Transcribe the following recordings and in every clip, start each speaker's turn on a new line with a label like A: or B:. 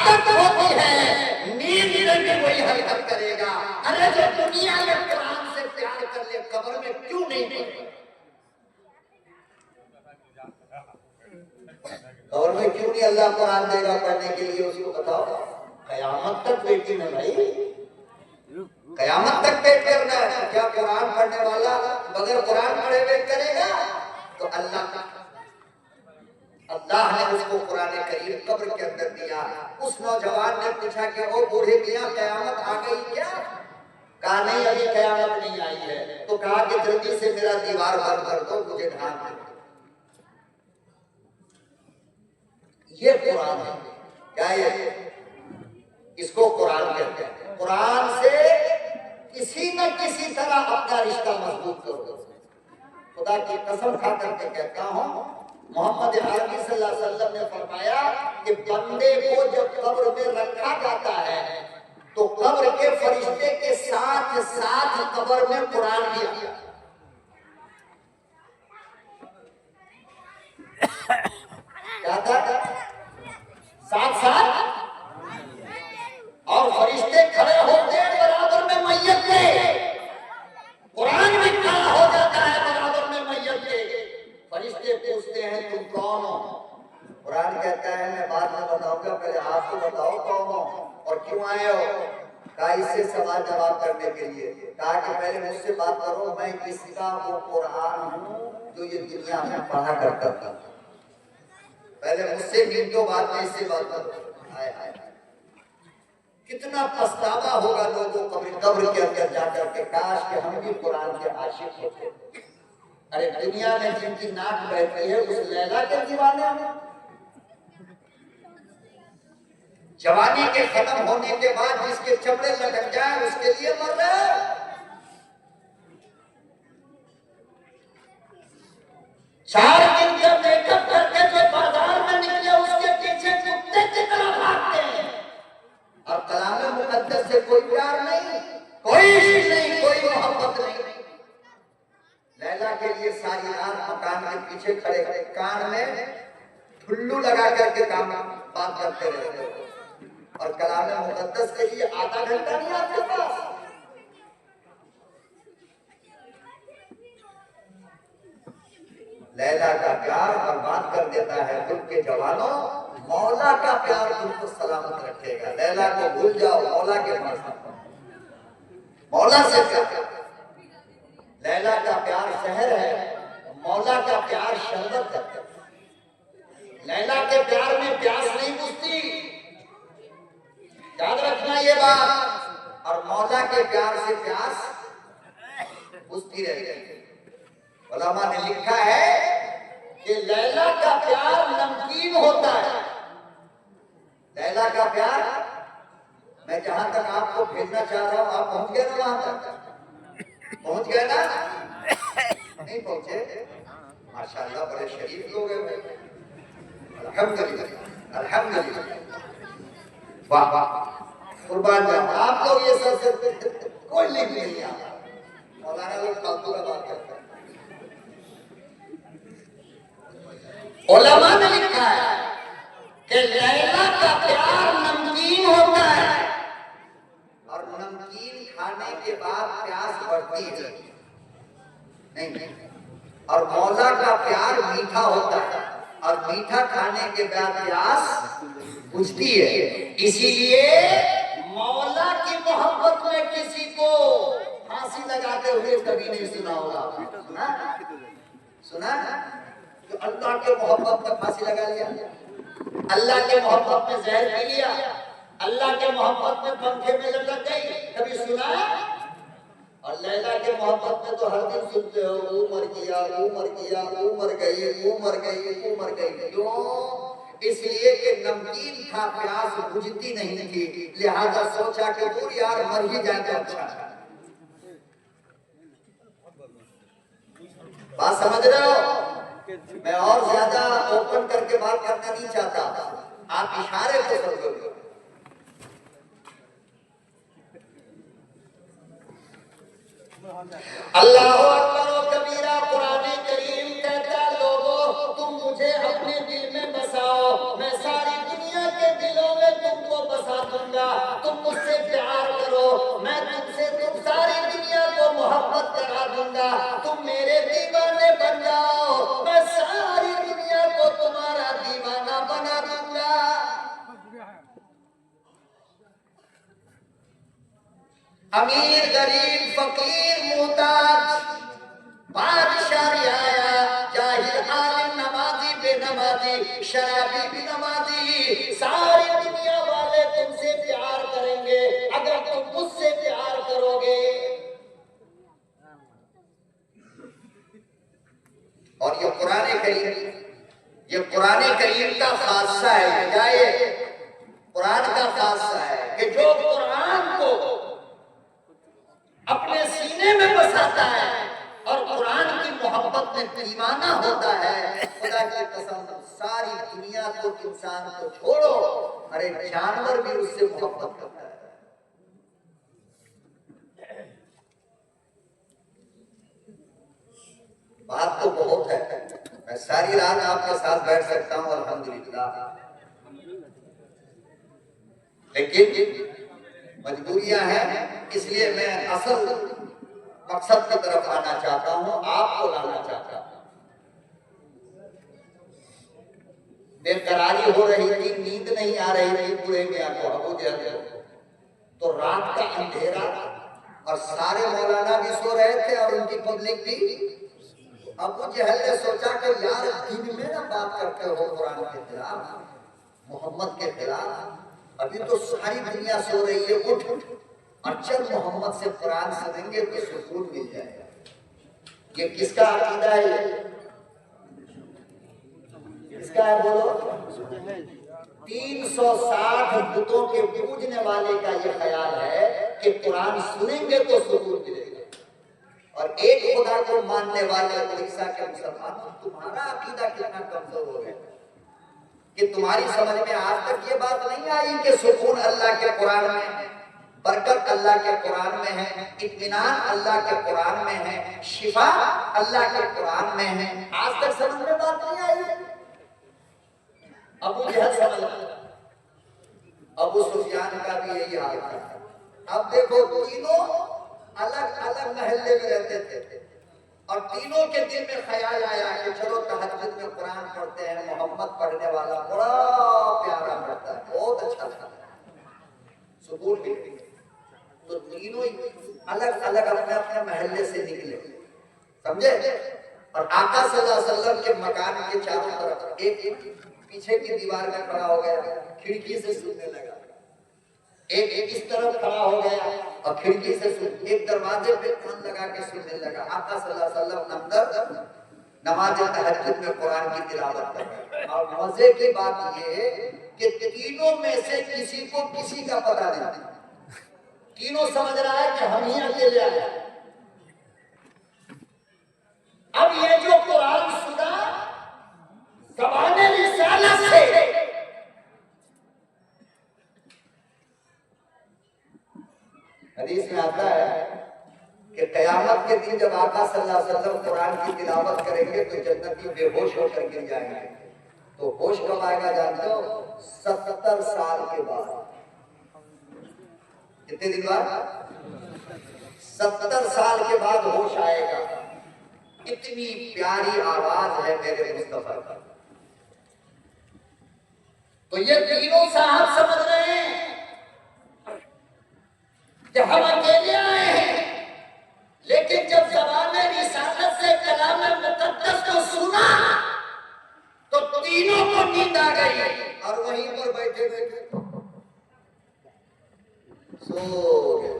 A: आदत होती है, नींद में भी वही हरकत करेगा। अरे जो दुनिया में कुरान से प्यार कर ले, कब्र में क्यों नहीं पढ़ेगा? कब्र में क्यों नहीं अल्लाह कुरान देगा पढ़ने के लिए? उसको बताओ। कयामत तक वेटिंग है भाई, कयामत तक वेट करना है। क्या कुरान पढ़ने वाला बगैर कुरान पढ़े वेट करेगा? तो अल्लाह ने उसको कुरान करीम कब्र के अंदर दिया। उस नौजवान ने पूछा कि ओ बूढ़े मियां, कयामत आ गई क्या? कहा नहीं, अभी कयामत नहीं आई है। तो कहा कि जल्दी से मेरा दीवार बंद कर दो, मुझे ढांक दो। ये कुरान है क्या? ये इसको कुरान कहते हैं। कुरान से किसी न किसी तरह अपना रिश्ता मजबूत करो। खुदा की कसम खा करके कहता हूं, मोहम्मद अरबी सल्लल्लाहु अलैहि वसल्लम ने फरमाया कि बंदे को जब कब्र में रखा जाता है तो कब्र के फरिश्ते के साथ साथ कब्र में कुरान भी आता है। क्या था? साथ साथ, और फरिश्ते खड़े होते हैं बराबर में मैयत के। कुरान भी खड़ा हो जाता है बराबर में मैयत के। फरिश्ते पूछते हैं तुम कौन हो? कुरान कहता है मैं बाद में बताऊंगा, पहले आप तो बताओ कौन हो और क्यों आए हो? कहा इससे सवाल जवाब करने के लिए। कहा कि पहले मुझसे बात करो, मैं किसका वो कुरान हूँ जो ये दुनिया में पढ़ा करता था। पहले मुझसे मिलो, बाद में इससे बात करो। आए आए कितना पछतावा होगा लोगों को कब्र के अंदर जाकर के, काश कि हम भी कुरान के आशिक होते। अरे दुनिया में जिनकी नाक बहती है उस लैला के दीवाने हैं। जवानी के खत्म होने के बाद जिसके चमड़े लटक जाए उसके लिए मर रहे हैं। चार दिन का मेकअप करके जो बाजार में निकले उसके पीछे कुत्ते की तरह भागते हैं। और कलाम मुकद्दस से कोई प्यार नहीं, कोई इश्क नहीं, कोई मोहब्बत नहीं। लैला के लिए सारी रात मकान के पीछे खड़े खड़े कान में ठुल्लू लगा करके काम बात करते रहते हैं। और कलाम मुकद्दस के लिए आधा घंटा नहीं आपके पास। लैला का प्यार बर्बाद कर देता है तुम के जवानों, मौला का प्यार तुमको सलामत रखेगा। लैला को भूल जाओ, मौला के पास, मौला से प्यार। लैला का प्यार शहर है, मौला का प्यार शरबत है। लैला के प्यार में प्यास नहीं बुझती, याद रखना ये बात। और मौला के प्यार से प्यास बुझती रहेगी। उलमा ने लिखा है कि लैला का प्यार नमकीन होता है। लैला का प्यार, मैं जहां तक आपको भेजना चाह रहा हूं, आप पहुंच गए ना? वहां तक पहुंच गए ना? नहीं पहुंचे? माशाल्लाह बड़े शरीफ लोग हैं। अल्हम्दुलिल्लाह अल्हम्दुलिल्लाह, वाह वाह, कुर्बान जाओ आप लोग। ये सब कोई लिख नहीं आता। मौलाना लोग फालतू का बात करते हैं। उलमा ने लिखा है कि लैला का प्यार नमकीन होता है और नमकीन खाने के बाद प्यास बढ़ती है। नहीं, और मौला का प्यार मीठा होता है और मीठा खाने के बाद प्यास बुझती है। इसीलिए मौला की मोहब्बत में किसी को फांसी लगाते हुए कभी नहीं सुना होगा। सुना? तो अल्लाह के मोहब्बत में फांसी लगा लिया, अल्लाह के मोहब्बत में जहर पी लिया, अल्लाह के मोहब्बत में पंखे में लटक गई, कभी सुना? और लैला के मोहब्बत में तो हर दिन सुनते हो, वो मर गया, वो मर गया, वो मर गई, वो मर गई, वो मर गई। क्यों? इसलिए कि नमकीन था, प्यास बुझती नहीं थी, लिहाजा सोचा कि दूर यार मर ही जाए तो अच्छा। बात समझ रहे हो? मैं और ज्यादा ओपन करके बात करना नहीं चाहता, आप इशारे को समझोगे। अल्लाह अकबर कबीरा। कुरान करीम कहता लोगों तुम मुझे अपने दिल में बसाओ, मैं सारी दुनिया के दिलों में तुमको तुम मुझसे प्यार करो, मैं तुमसे तुम सारी दुनिया को मोहब्बत करा दूंगा, तुम मेरे दीवाने बन जाओ, मैं सारी दुनिया को तुम्हारा दीवाना बना दूंगा। अमीर गरीब फकीर मोहताज, बादशाह रियाया, जाहिल आलिम नमाजी बेनमाजी, शराबी बेनमाजी, सारी दुनिया वाले तुमसे प्यार करेंगे अगर तुम मुझसे प्यार करोगे। और ये कुरान करीम का खासा है, क्या ये कुरान का खासा है कि जो कुरान को अपने सीने में बसाता है और कुरान की मोहब्बत में दीवाना होता है, खुदा की कसम सारी दुनिया को, इंसान को छोड़ो, अरे जानवर भी उससे मोहब्बत करता है। बात तो बहुत है, मैं सारी रात आपके साथ बैठ सकता हूँ अल्हम्दुलिल्लाह, लेकिन मजबूरियां हैं, इसलिए मैं असल मकसद की तरफ आना चाहता हूं, आपको लाना चाहता हूं। बेकरारी हो रही थी, नींद नहीं आ रही थी पूरे मियां को, अबू जहल को, तो रात का अंधेरा और सारे मौलाना भी सो रहे थे और उनकी पब्लिक भी। अबू जहल ने सोचा कि यार दिन में ना बात करते हो कुरान के खिलाफ, मोहम्मद के खिलाफ, अभी तो सारी दुनिया सो रही है, उठ और चल मोहम्मद से कुरान सुनेंगे तो सुकून मिल जाएगा। ये किसका अकीदा है? किसका है बोलो? 360 बुतों के पूजने वाले का ये ख्याल है कि कुरान सुनेंगे तो सुकून मिलेगा। और एक खुदा को मानने वाले उड़ीसा के मुसलमानों, तुम्हारा अकीदा कितना कमजोर हो गया कि तुम्हारी समझ में आज तक ये बात नहीं आई कि सुकून अल्लाह के कुरान में है, बरकत अल्लाह के कुरान में है, इत्मीनान अल्लाह के कुरान में है, शिफा अल्लाह के कुरान में है। आज तक समझ में बात नहीं आई। अबू जहल समझ, अबू सुफियान का भी यही हाल था। अब देखो तीनों अलग अलग महल्ले में रहते थे और तीनों के दिल में ख्याल आया कि चलो तहज्जुद में कुरान पढ़ते हैं, मोहम्मद पढ़ने वाला बड़ा प्यारा पढ़ता है, बहुत अच्छा था, सुकून भी। तो तीनों अलग अलग अपने अपने महल्ले से निकले, समझे? और आका सल्लल्लाहु अलैहि वसल्लम के मकान के चारों तरफ एक पीछे की दीवार में खड़ा हो गया, खिड़की से सुनने लगा, एक इस तरफ खड़ा हो गया और खिड़की से सुन, एक दरवाजे पे कान लगा के सुनने लगा। आका सल्लल्लाहु अलैहि वसल्लम अंदर नमाज तहज्जुद में कुरान की तिलावत कर रहे हैं। और मजे की बात ये कि तीनों में से किसी को किसी का पता नहीं, तीनों समझ रहा है कि हम ही अकेले आए। अब ये जो कुरान सुना ज़बाने रिसालत से, हदीस में आता है कि क़यामत के दिन जब आका सल्लल्लाहु अलैहि वसल्लम कुरान की तिलावत करेंगे तो जन्नती बेहोश होकर गिर जाएंगे। तो होश कब आएगा जानते हो? 70 साल के बाद। कितने दिन बाद? 70 साल के बाद होश आएगा। इतनी प्यारी आवाज है मेरे मुस्तफा की। तो ये तीनों साहब समझ रहे हैं कि हम अकेले आए हैं, लेकिन जब ज़बाने रिसालत से कलाम मुक़द्दस को सुना तो तीनों को नींद आ गई और वहीं पर बैठे बैठे सो गए,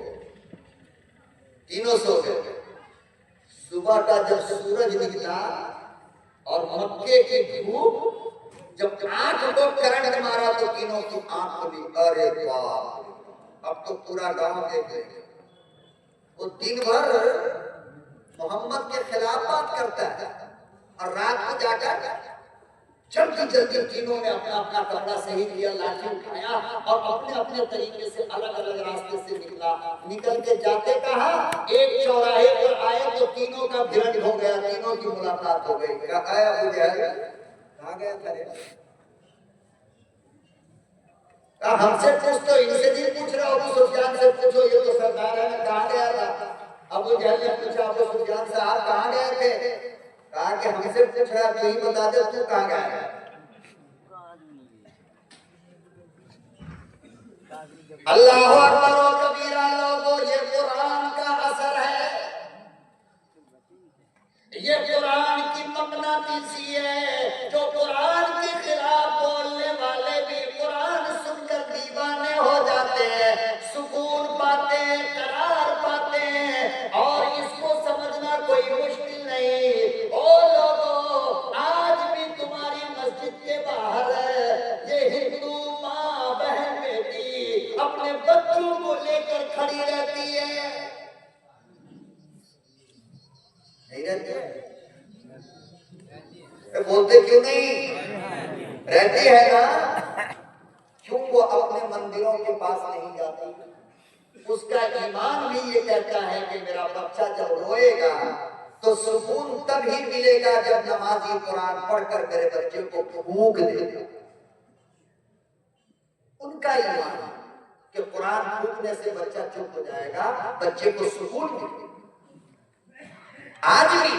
A: तीनों सो गए। सुबह का जब सूरज निकला और मक्के की धूप जब आंख को करंट मारा तो तीनों की आंख खुली। अरे बाप, अब तो पूरा गांव देख लेंगे। वो दिन भर मोहम्मद के खिलाफ बात करता है और रात को जाकर जल्दी जल्दी तीनों ने अपना अपना कपड़ा सही किया, लाठी उठाया और अपने अपने तरीके से अलग अलग रास्ते से निकला। निकल के जाते कहा एक चौराहे पर आए तो तीनों का भिड़ंत हो गया, तीनों की मुलाकात हो गई। कहा अबू जहल कहाँ गया था? हमसे पूछ तो इनसे नहीं पूछ पूछ रहे हो अबू सुफियान से, पूछो ये तो सरदार है, मैं कहाँ गया था? अबू जहल ने पूछा अबू सुफियान से आप कहाँ गए थे? कहा कि हमसे पूछ रहा तू ही बता दे तू कहाँ गया है? अल्लाहु अकबर व कबीरा लोगों, ये कुरान का असर है, ये कुरान की मकनातीसी है। जो कुरान के खिलाफ बोलने वाले भी कुरान सुनकर दीवाने हो जाते हैं, सुकून पाते हैं, करार पाते हैं, और इसको समझना कोई मुश्किल नहीं। ओ लोगों, आज भी तुम्हारी मस्जिद के बाहर ये हिंदू माँ बहन बेटी अपने बच्चों को लेकर खड़ी रहती है, नहीं रहती है? बोलते क्यों नहीं? रहती है ना? क्यों वो अपने मंदिरों के पास नहीं जाती? उसका ईमान भी ये कहता है कि मेरा बच्चा जब रोएगा तो सुकून तभी मिलेगा जब नमाजी कुरान पढ़कर मेरे बच्चे को फूंक देगा। उनका ईमान कि कुरान फूंकने से बच्चा चुप हो जाएगा, बच्चे को सुकून मिलेगा। आज भी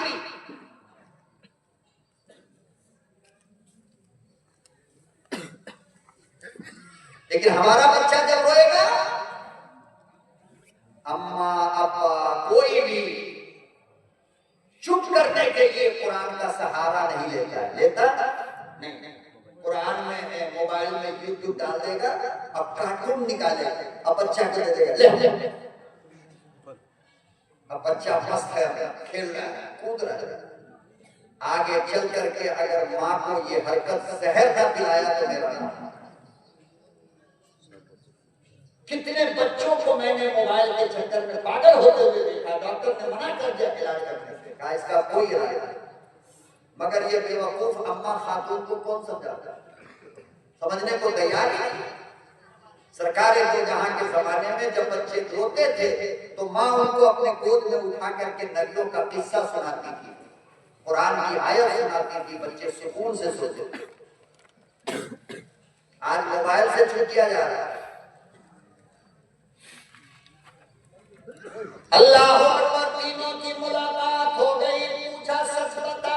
A: लेकिन हमारा बच्चा जब रोएगा, अम्मा अब्बा कोई भी चुप करने के लिए कुरान का सहारा नहीं लेता है। लेता नहीं। कुरान में मोबाइल में यूट्यूब डाल देगा, अब कार्टून निकालेगा, अब बच्चा को दे देगा, ले। अब बच्चा मस्त है, खेल रहा है, कूद रहा है। आगे चल करके अगर माँ को ये हरकत सहर का पिलाया तो मेरा नाम। कितने बच्चों को मैंने मोबाइल के चक्कर में पागल होते हुए देखा, डॉक्टर ने मना कर दिया इलाज करने से, कहा इसका कोई इलाज नहीं। मगर ये बेवकूफ अम्मा खातून को कौन समझाता? समझने को तैयार नहीं। सरकार दो जहां के जमाने में जब बच्चे रोते थे तो माँ उनको अपने गोद में उठा करके नबियों का किस्सा सुनाती थी, कुरान की आयत सुनाती थी, बच्चे सुकून से सोते थे। आज मोबाइल से छूट किया जा रहा है। अल्लाह अकबर, तीनों की मुलाकात हो गई। पूछा सच बता,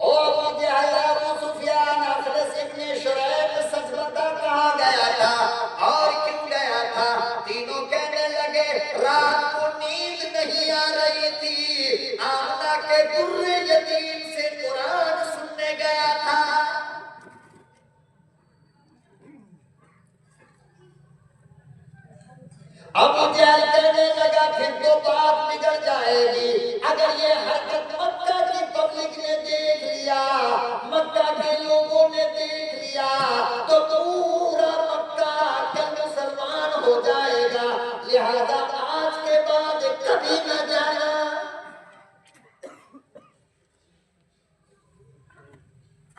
A: ओ अबू जहल, अबू सुफियान, अखलस इब्न शुरैक, सच बता कहाँ गया था और क्यों गया था? तीनों कहने लगे रात को नींद नहीं आ रही थी, आमना के दुर्रे यतीम से कुरान सुनने गया था। अबू जहल कहने लगा फिर तो बात बिगड़ जाएगी, अगर ये हरकत मक्का की पब्लिक ने देख लिया, मक्का के लोगों ने देख लिया, तो पूरा मक्का कल मुसलमान हो जाएगा, लिहाजा आज के बाद कभी न जाना।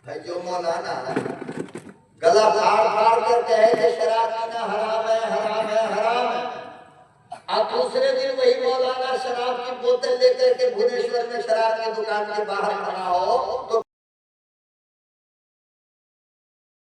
A: भाई जो मौलाना गला फाड़ फाड़ कर कहे कि शराब पीना हराम है, हराम है, हराम है, अब दूसरे दिन वही मौलाना शराब की बोतल लेकर के भुवनेश्वर में शराब की दुकान के बाहर खड़ा हो तो